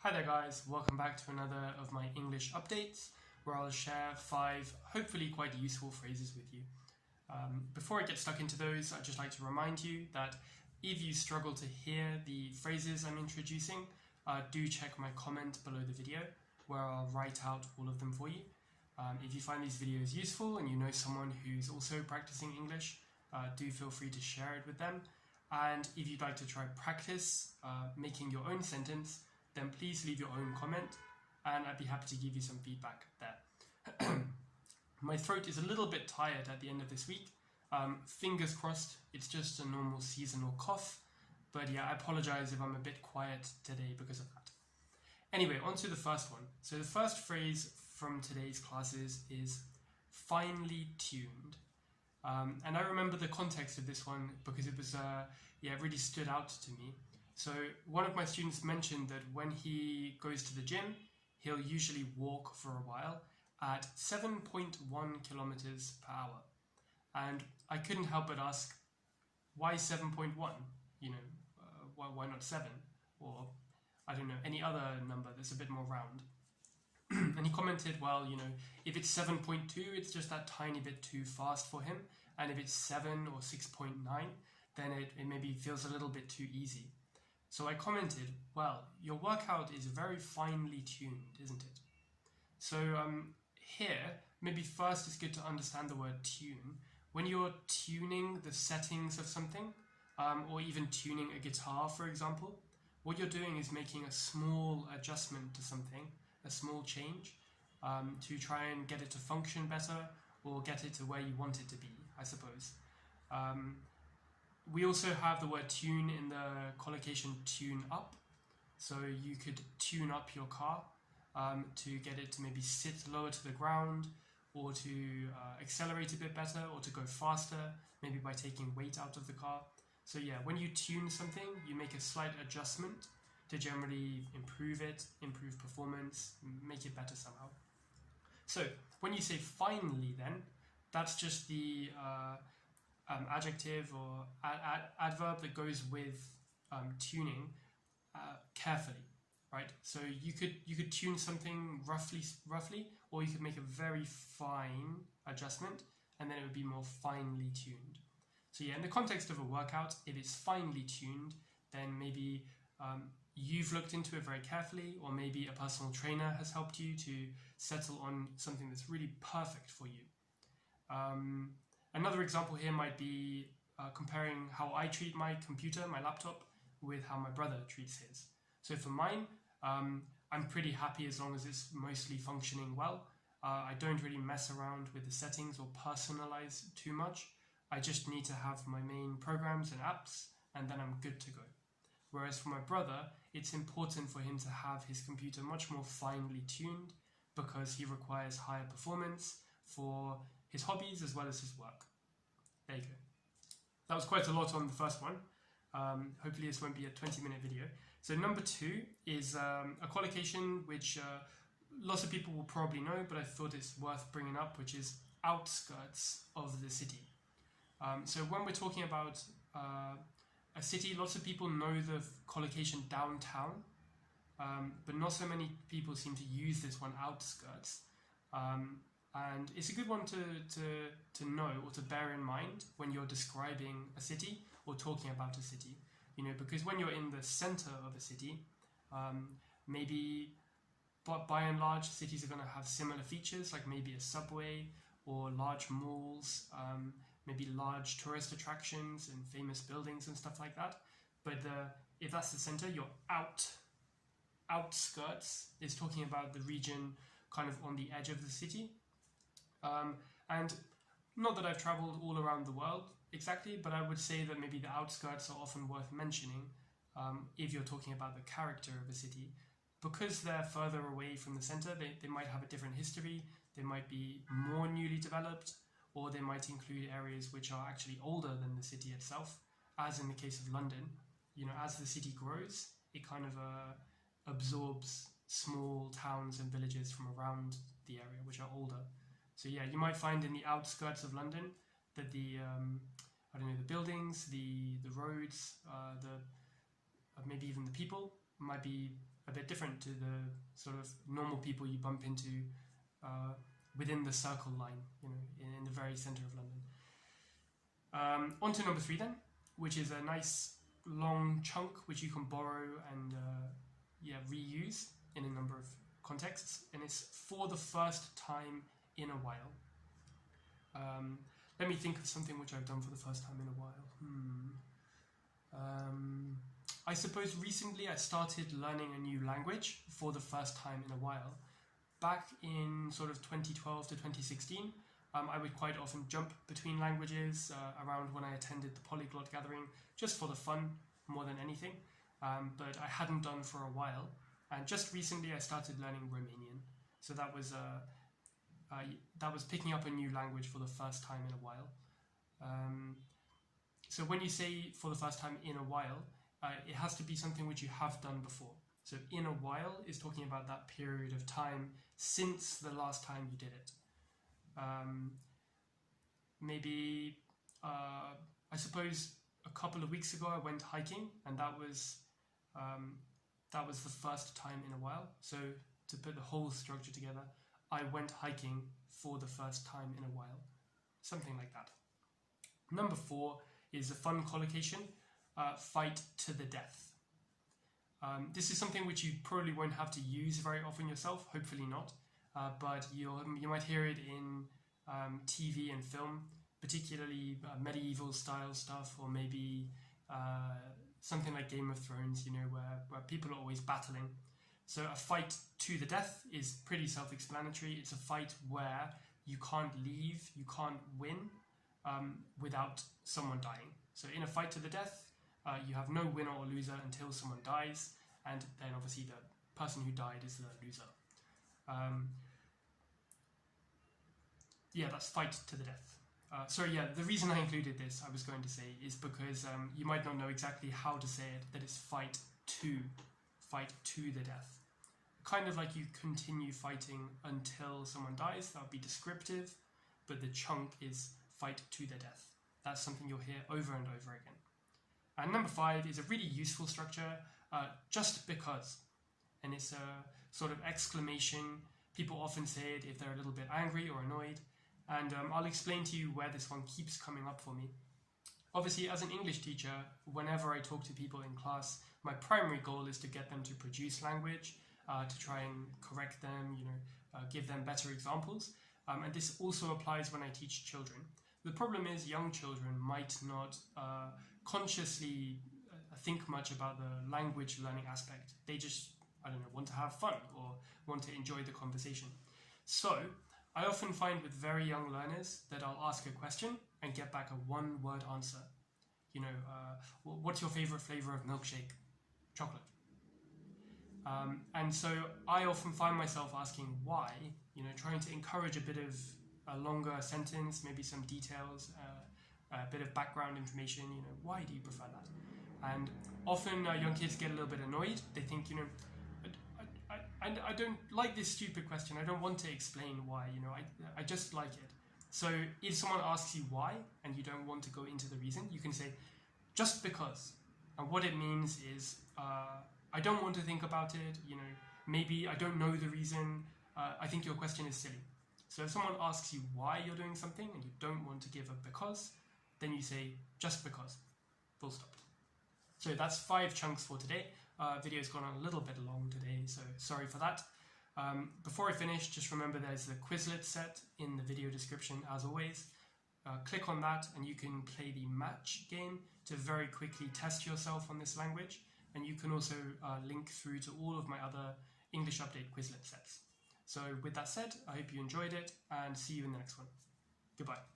Hi there guys, welcome back to another of my English updates where I'll share 5 hopefully quite useful phrases with you. Before I get stuck into those, I'd just like to remind you that if you struggle to hear the phrases I'm introducing, do check my comment below the video where I'll write out all of them for you. If you find these videos useful and you know someone who's also practicing English, do feel free to share it with them. And if you'd like to try practice making your own sentence, then please leave your own comment and I'd be happy to give you some feedback there. My throat is a little bit tired at the end of this week. Fingers crossed, it's just a normal seasonal cough. But yeah, I apologize if I'm a bit quiet today because of that. Anyway, on to the first one. So the first phrase from today's classes is finely tuned. And I remember the context of this one because it was, it really stood out to me. So one of my students mentioned that when he goes to the gym, he'll usually walk for a while at 7.1 kilometers per hour. And I couldn't help but ask, why 7.1? Why not 7? Or, I don't know, any other number that's a bit more round. And he commented, well, if it's 7.2, it's just that tiny bit too fast for him. And if it's 7 or 6.9, then it maybe feels a little bit too easy. So I commented, well, your workout is very finely tuned, isn't it? So here, maybe first it's good to understand the word tune. When you're tuning the settings of something, or even tuning a guitar, for example, what you're doing is making a small adjustment to something, a small change, to try and get it to function better or get it to where you want it to be, I suppose. We also have the word tune in the collocation tune up. So you could tune up your car to get it to maybe sit lower to the ground or to accelerate a bit better or to go faster, maybe by taking weight out of the car. So yeah, when you tune something, you make a slight adjustment to generally improve it, improve performance, make it better somehow. So when you say finely then, that's just the adjective or adverb that goes with tuning carefully, right? So you could tune something roughly, or you could make a very fine adjustment, and then it would be more finely tuned. So yeah, in the context of a workout, if it's finely tuned, then maybe you've looked into it very carefully, or maybe a personal trainer has helped you to settle on something that's really perfect for you. Another example here might be comparing how I treat my computer, my laptop, with how my brother treats his. So for mine, I'm pretty happy as long as it's mostly functioning well. I don't really mess around with the settings or personalize too much. I just need to have my main programs and apps, and then I'm good to go. Whereas for my brother, it's important for him to have his computer much more finely tuned because he requires higher performance for his hobbies as well as his work. There you go. That was quite a lot on the first one. Hopefully this won't be a 20-minute video. So number 2 is a collocation which lots of people will probably know, but I thought it's worth bringing up, which is outskirts of the city. So when we're talking about a city, lots of people know the collocation downtown, but not so many people seem to use this one, outskirts. And it's a good one to know or to bear in mind when you're describing a city or talking about a city. Because when you're in the center of a city, maybe by and large cities are going to have similar features, like maybe a subway or large malls, maybe large tourist attractions and famous buildings and stuff like that. But if that's the center, your outskirts is talking about the region kind of on the edge of the city. And not that I've traveled all around the world exactly, but I would say that maybe the outskirts are often worth mentioning if you're talking about the character of a city. Because they're further away from the center, they might have a different history, they might be more newly developed, or they might include areas which are actually older than the city itself, as in the case of London. As the city grows, it kind of absorbs small towns and villages from around the area which are older. So yeah, you might find in the outskirts of London that the buildings, the roads, maybe even the people might be a bit different to the sort of normal people you bump into within the circle line, in the very center of London. On to number 3 then, which is a nice long chunk which you can borrow and reuse in a number of contexts, and it's for the first time in a while. Let me think of something which I've done for the first time in a while. I suppose recently I started learning a new language for the first time in a while. Back in sort of 2012 to 2016, I would quite often jump between languages around when I attended the Polyglot Gathering, just for the fun more than anything, but I hadn't done for a while, and just recently I started learning Romanian, so that was picking up a new language for the first time in a while. So when you say for the first time in a while, it has to be something which you have done before. So in a while is talking about that period of time since the last time you did it. Maybe, I suppose a couple of weeks ago I went hiking, and that was the first time in a while. So to put the whole structure together, I went hiking for the first time in a while. Something like that. Number 4 is a fun collocation, fight to the death. This is something which you probably won't have to use very often yourself, hopefully not, but you might hear it in TV and film, particularly medieval style stuff, or maybe something like Game of Thrones, where people are always battling. So a fight to the death is pretty self-explanatory. It's a fight where you can't leave, you can't win without someone dying. So in a fight to the death, you have no winner or loser until someone dies, and then obviously the person who died is the loser. That's fight to the death. The reason I included this, I was going to say, is because you might not know exactly how to say it, that it's fight to the death. Kind of like you continue fighting until someone dies, that would be descriptive, but the chunk is fight to the death. That's something you'll hear over and over again. And number 5 is a really useful structure, just because. And it's a sort of exclamation. People often say it if they're a little bit angry or annoyed. And I'll explain to you where this one keeps coming up for me. Obviously, as an English teacher, whenever I talk to people in class, my primary goal is to get them to produce language, to try and correct them, give them better examples. And this also applies when I teach children. The problem is young children might not consciously think much about the language learning aspect. They just, want to have fun or want to enjoy the conversation. So I often find with very young learners that I'll ask a question and get back a one-word answer. What's your favorite flavor of milkshake? Chocolate. And so I often find myself asking why, trying to encourage a bit of a longer sentence, maybe some details, a bit of background information, why do you prefer that? And often young kids get a little bit annoyed. They think, I don't like this stupid question. I don't want to explain why, I just like it. So if someone asks you why, and you don't want to go into the reason, you can say, just because. And what it means is, I don't want to think about it, maybe I don't know the reason, I think your question is silly. So if someone asks you why you're doing something and you don't want to give a because, then you say, just because, full stop. So that's 5 chunks for today. Video's gone on a little bit long today, so sorry for that. Before I finish, just remember there's the Quizlet set in the video description as always. Click on that and you can play the match game to very quickly test yourself on this language. And you can also link through to all of my other English Update Quizlet sets. So with that said, I hope you enjoyed it and see you in the next one. Goodbye.